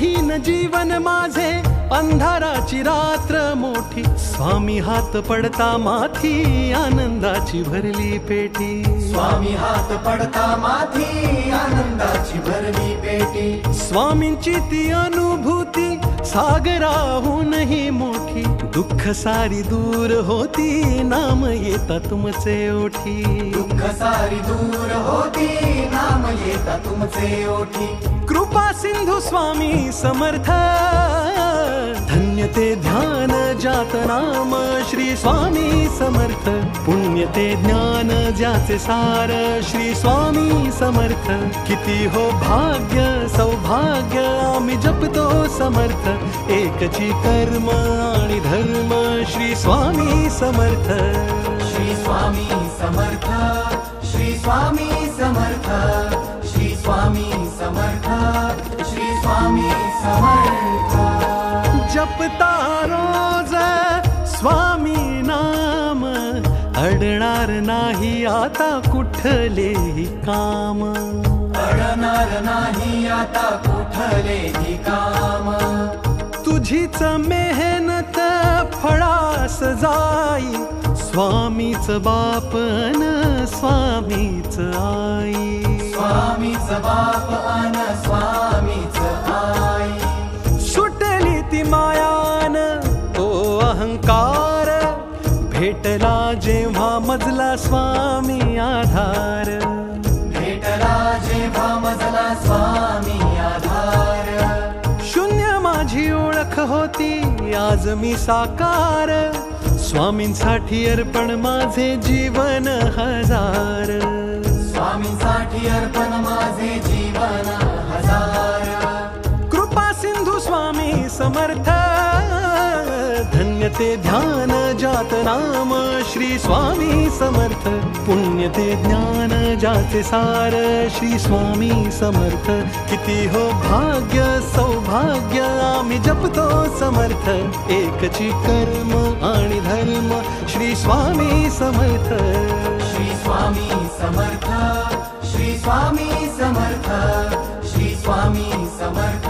विहीन जीवन माझे अंधाराची रात्र मोठी, स्वामी हात पडता माथी आनंदाची भरली पेटी, स्वामी हात पडता माथी आनंदाची भरली पेटी, स्वामींची ती अनुभूती सागराहूनही मोठी, दुःख सारी दूर होती नाम येता तुमचे ओठी, दुःख सारी दूर होती नाम येता तुमचे ओठी, कृपा सिंधू स्वामी समर्थ, धन्य ते ध्यान जात नाम श्री स्वामी समर्थ, पुण्य ते ज्ञान ज्याचे सार श्री स्वामी समर्थ, किती हो भाग्य सौभाग्य आम्ही जपतो समर्थ, एकची कर्म आणि धर्म श्री स्वामी समर्थ, श्री स्वामी समर्थ, श्री स्वामी समर्थ, श्री स्वामी समर्थ, श्री स्वामी समर्थ. जपता रोज स्वामी नाम, अडणार नाही आता कुठलेही काम, अडणार नाही आता कुठलेही काम, तुझीच मेहनत फळास जाई, स्वामीच बापन स्वामीच आई, स्वामीच बाप अन स्वामीच आई, सुटली ती मायान तो अहंकार, भेटला जेव्हा मजला स्वामी आधार, भेटला जेव्हा मजला स्वामी आधार, शून्य माझी ओळख होती आज मी साकार, स्वामींसाठी अर्पण माझे जीवन हजार, स्वामींसाठी अर्पण माझे जीवन हजार, कृपा सिंधू स्वामी समर्थ, धन्य ते ध्यान जात नाम श्री स्वामी समर्थ, पुण्य ते ज्ञान जाचे सार श्री स्वामी समर्थ, किती हो भाग्य सौभाग्य आम्ही जपतो समर्थ, एकची कर्म आणि धर्म श्री स्वामी समर्थ, श्री स्वामी समर्थ, श्री स्वामी समर्थ, श्री स्वामी समर्थ,